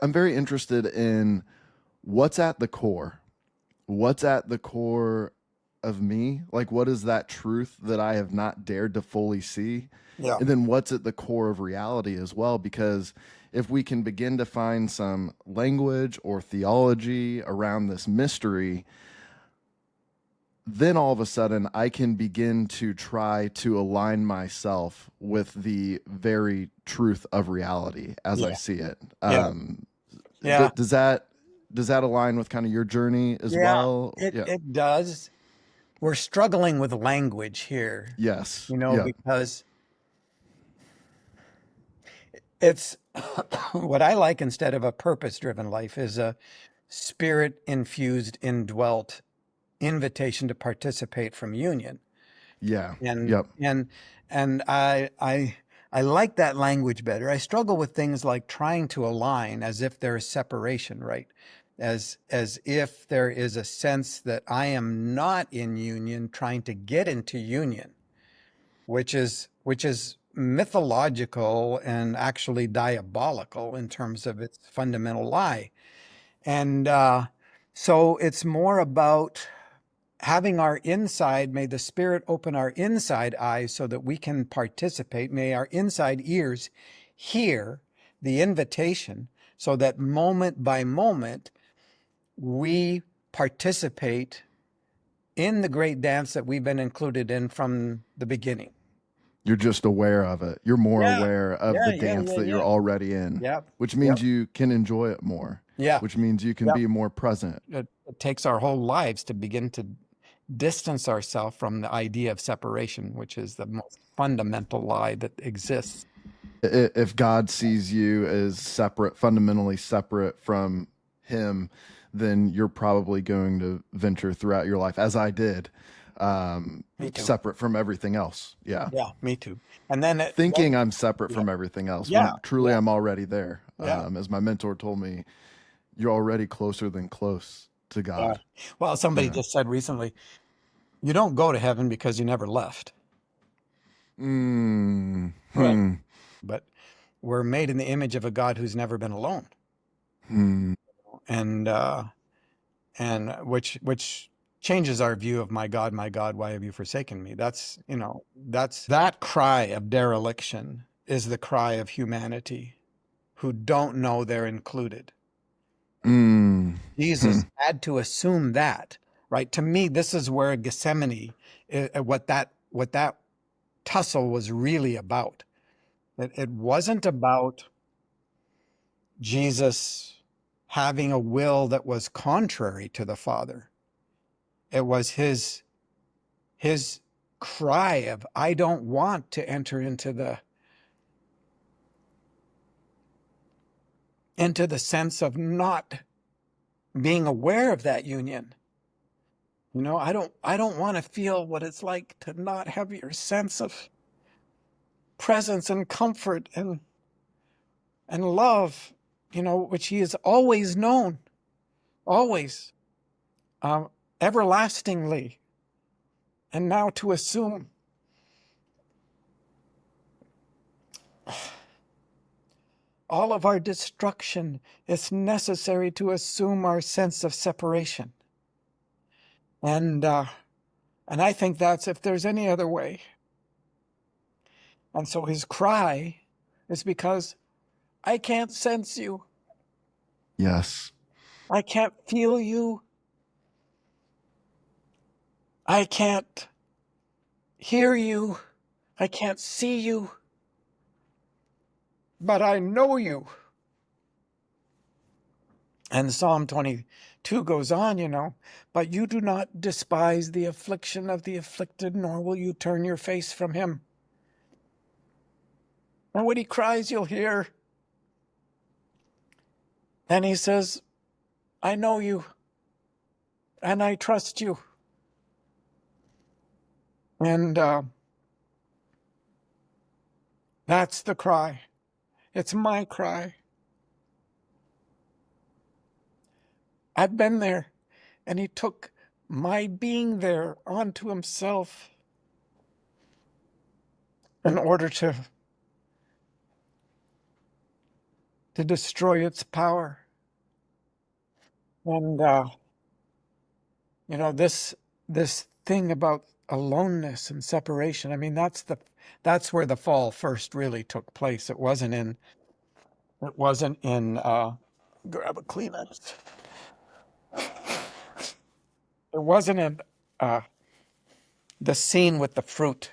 I'm very interested in what's at the core. What's at the core of me? Like, what is that truth that I have not dared to fully see? Yeah. And then what's at the core of reality as well? Because if we can begin to find some language or theology around this mystery, then all of a sudden I can begin to try to align myself with the very truth of reality as I Yeah. see it. Yeah. Yeah. Does that align with kind of your journey as Yeah. well? It Yeah. it does. We're struggling with language here, Yes. Yeah. because it's what I like instead of a purpose-driven life is a spirit-infused, indwelt invitation to participate from union. Yeah. And Yep. and and I like that language better. I struggle with things like trying to align as if there is separation, right? As if there is a sense that I am not in union trying to get into union, which is mythological and actually diabolical in terms of its fundamental lie. And so it's more about having our inside, may the Spirit open our inside eyes so that we can participate. May our inside ears hear the invitation so that moment by moment we participate in the great dance that we've been included in from the beginning. You're just aware of it. You're more Yeah, aware of yeah, the yeah, dance yeah, that you're yeah. already in, Yep, which yep, means you can enjoy it more, yeah, which means you can yep. be more present. It takes our whole lives to begin to distance ourselves from the idea of separation, which is the most fundamental lie that exists. If God sees you as separate, fundamentally separate from Him, then you're probably going to venture throughout your life, as I did, Me too. separate from everything else. Yeah. Yeah, me too. And then Thinking I'm separate yeah, from everything else yeah, when truly yeah, I'm already there. yeah, As my mentor told me, you're already closer than close to yeah. God. Well, somebody Yeah. just said recently, you don't go to heaven because you never left. Mm, Right. hmm, But we're made in the image of a God who's never been alone. hmm. And which changes our view of my God, why have you forsaken me? That's that cry of dereliction is the cry of humanity who don't know they're included. Mm, hmm. Jesus had to assume that, right? To me, this is where Gethsemane, what that tussle was really about. It wasn't about Jesus having a will that was contrary to the Father. It was his cry of, I don't want to enter into the sense of not being aware of that union. I don't want to feel what it's like to not have your sense of presence and comfort and love, which he has always known, always, um, everlastingly. And now to assume all of our destruction is necessary to assume our sense of separation. And I think that's if there's any other way. And so his cry is because I can't sense you. Yes. I can't feel you. I can't hear you. I can't see you. But I know you. And Psalm 22 goes on, but you do not despise the affliction of the afflicted, nor will you turn your face from him. And when he cries, you'll hear. And he says, I know you and I trust you. And that's the cry. It's my cry. I've been there. And he took my being there onto himself in order to to destroy its power. And this thing about aloneness and separation. I mean, that's where the fall first really took place. It wasn't in grab a Kleenex. It wasn't in uh, the scene with the fruit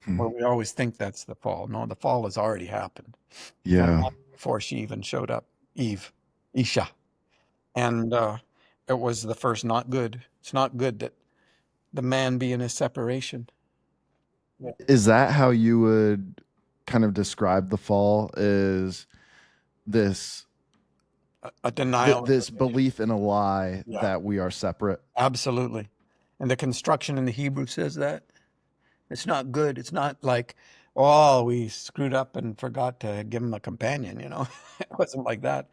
where we always think that's the fall. No, the fall has already happened. Yeah. Before she even showed up, Isha. And it was the first not good. It's not good that the man be in a separation. Yeah. Is that how you would kind of describe the fall? Is this A denial. this belief in a lie Yeah, that we are separate? absolutely. And the construction in the Hebrew says that. It's not good. It's not like, oh, we screwed up and forgot to give him a companion, you know. It wasn't like that.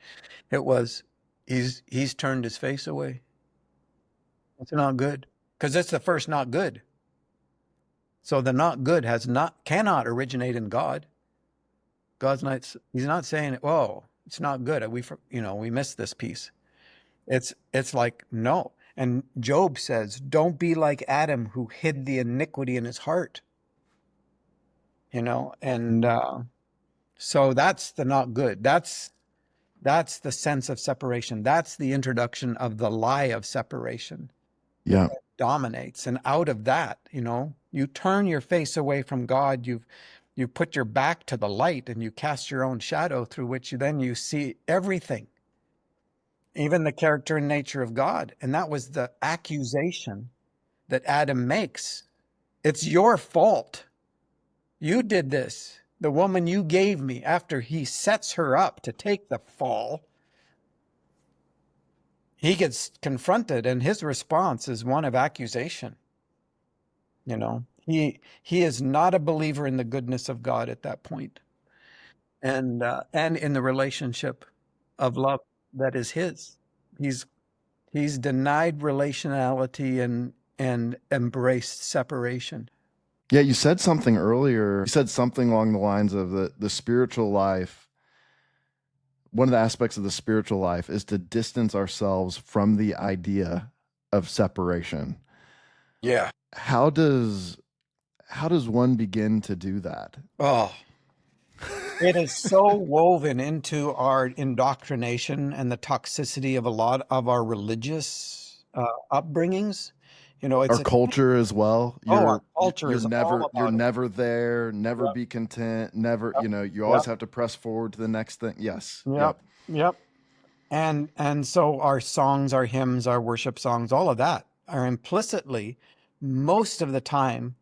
It was he's turned his face away. It's not good. Because it's the first not good. So the not good cannot originate in God. He's not saying, "Whoa, it's not good. We missed this piece." It's like, no. And Job says, "Don't be like Adam who hid the iniquity in his heart." And so that's the not good. That's the sense of separation. That's the introduction of the lie of separation. Yeah. Dominates, and out of that, you turn your face away from God. You put your back to the light, and you cast your own shadow through which you see everything, even the character and nature of God. And that was the accusation that Adam makes. It's your fault. You did this. The woman you gave me, after he sets her up to take the fall, he gets confronted, and his response is one of accusation. He is not a believer in the goodness of God at that point, and in the relationship of love that is his. He's denied relationality and embraced separation. Yeah, you said something earlier. You said something along the lines of the spiritual life. One of the aspects of the spiritual life is to distance ourselves from the idea of separation. Yeah. How does one begin to do that? Oh, it is so woven into our indoctrination and the toxicity of a lot of our religious upbringings. It's Our culture as well. our culture is all You're about it. never there, never Yep, be content, never, yep, you always yep, have to press forward to the next thing. Yes. yep, Yep. yep. And so our songs, our hymns, our worship songs, all of that are implicitly, most of the time,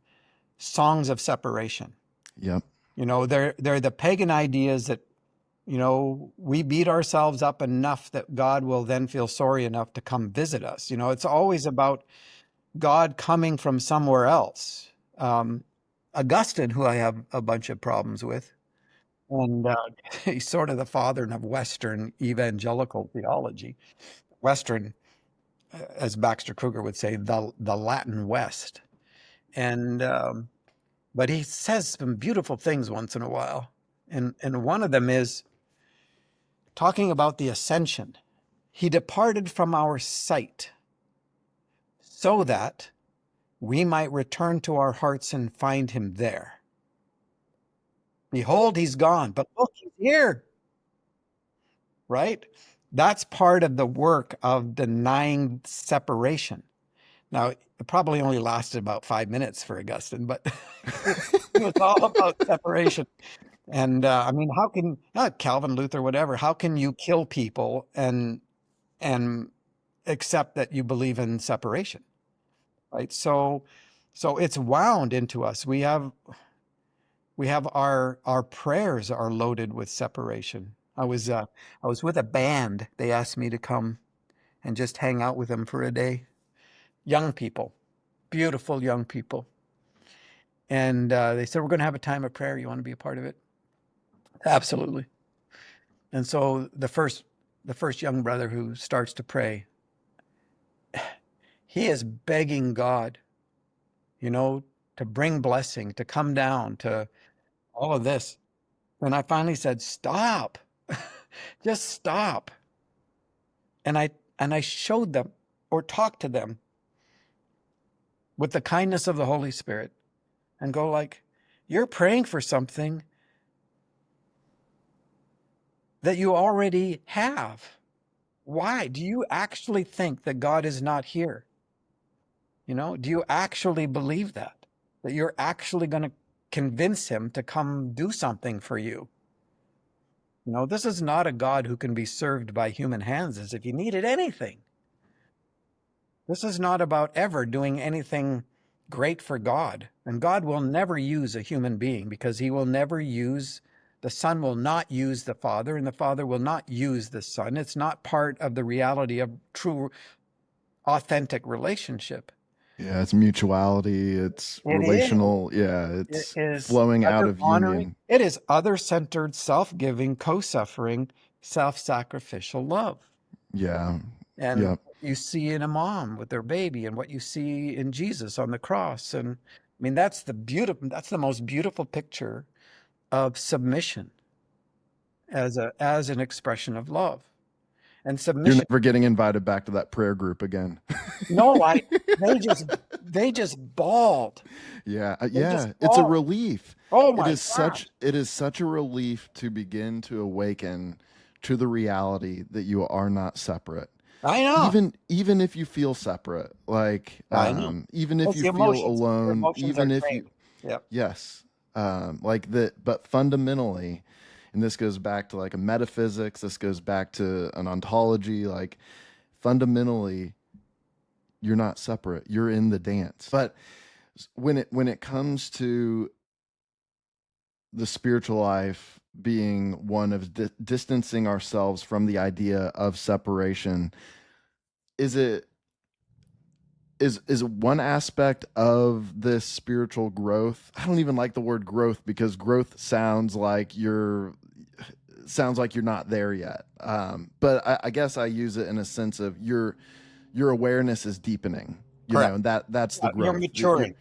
songs of separation. Yep. They're the pagan ideas that, we beat ourselves up enough that God will then feel sorry enough to come visit us. It's always about God coming from somewhere else. Augustine, who I have a bunch of problems with, and he's sort of the father of Western evangelical theology. Western, as Baxter Kruger would say, the Latin West. And but he says some beautiful things once in a while, and one of them is talking about the ascension. He departed from our sight so that we might return to our hearts and find him there. Behold, he's gone, but look, he's here. Right? That's part of the work of denying separation. Now, it probably only lasted about 5 minutes for Augustine, but it was all about separation. And I mean, how can Calvin, Luther, whatever? How can you kill people and accept that you believe in separation, right? So it's wound into us. We have our prayers are loaded with separation. I was with a band. They asked me to come and just hang out with them for a day. Young people, beautiful young people, and they said, we're going to have a time of prayer. You want to be a part of it? Absolutely. And so the first young brother who starts to pray, he is begging God, to bring blessing, to come down, to all of this. And I finally said, stop. Just stop. And I showed them or talked to them with the kindness of the Holy Spirit and go like, you're praying for something that you already have. Why? Do you actually think that God is not here? Do you actually believe that? That you're actually going to convince him to come do something for you? This is not a God who can be served by human hands as if he needed anything. This is not about ever doing anything great for God. And God will never use a human being because he will never use, the Son will not use the Father, and the Father will not use the Son. It's not part of the reality of true, authentic relationship. Yeah, it's mutuality, it's It is. relational. Yeah, It it's is flowing out other of honoring. union. It is other-centered, self-giving, co-suffering, self-sacrificial love. Yeah. And Yeah. what you see in a mom with their baby and what you see in Jesus on the cross. And I mean, that's the most beautiful picture of submission as an expression of love. And You're submission, never getting invited back to that prayer group again. no, they just bawled. Yeah, They just yeah, it's a bawled. relief. Oh It my is gosh. such a relief to begin to awaken to the reality that you are not separate. I know. Even if you feel separate, like I know. even if It's you the feel emotions. Your alone, emotions are even if you trained. Yep. yes, like that, but fundamentally, and this goes back to like a metaphysics, this goes back to an ontology, like fundamentally you're not separate, you're in the dance. But when it comes to the spiritual life being one of distancing ourselves from the idea of separation, is it is one aspect of this spiritual growth? I don't even like the word growth because growth sounds like you're not there yet. But I guess I use it in a sense of your awareness is deepening, Correct. and that's the You're growth. maturing.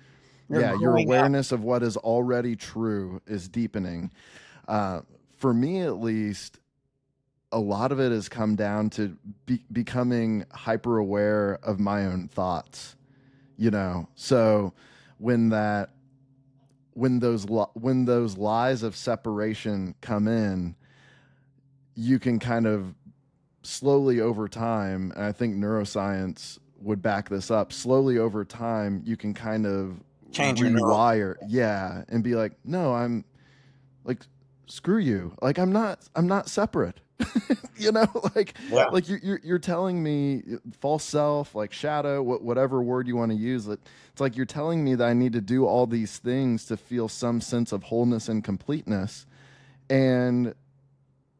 You're Yeah, your growing up. awareness of what is already true is deepening. Uh, for me, at least, a lot of it has come down to becoming hyper aware of my own thoughts. So when that when those lies of separation come in, you can kind of slowly over time, and I think neuroscience would back this up, slowly over time you can kind of Change your neural. rewire, yeah, and be like, no, I'm like, screw you, like I'm not separate. you know like Yeah. like you're telling me false self, like shadow, whatever word you want to use, that it's like you're telling me that I need to do all these things to feel some sense of wholeness and completeness, and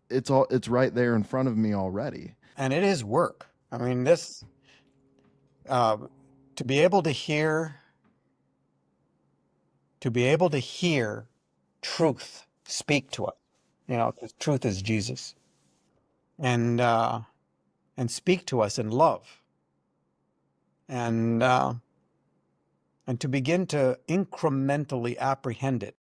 it's right there in front of me already. And it is work. I mean, this, uh, to be able to hear, truth speak to us, 'cause truth is Jesus, and speak to us in love, and to begin to incrementally apprehend it